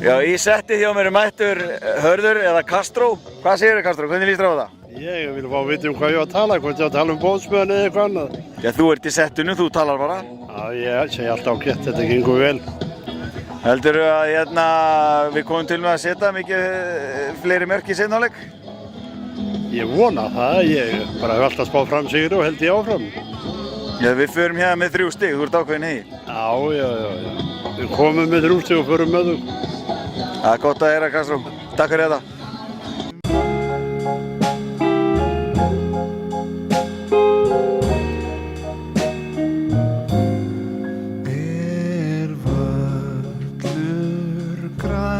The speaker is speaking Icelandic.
Já, í setti hjá mér mættur Hörður eða Kastró. Hvað segirðu Kastró? Hvernig líst þér á það? Ég vil fá að vita hvað ég var að tala, hvort ég var að tala bótsmenn eða eitthvað annað. Já, þú ert í settinu, þú talar bara. Já, ég segi alltaf ágætt, þetta gengur vel. Heldurðu að við komum til með að setja mikið fleiri mörk í seinni hálfleik? Ég vona það, ég bara hef alltaf spáð fram sigri og held ég áfram. Já, við förum hérna með 3 stig, þú ert ákveðin í. Já. Við komum með 3 stig og förum með þau. Það er gott að heyra, Kastró. Takk fyrir þetta. Völlur grænn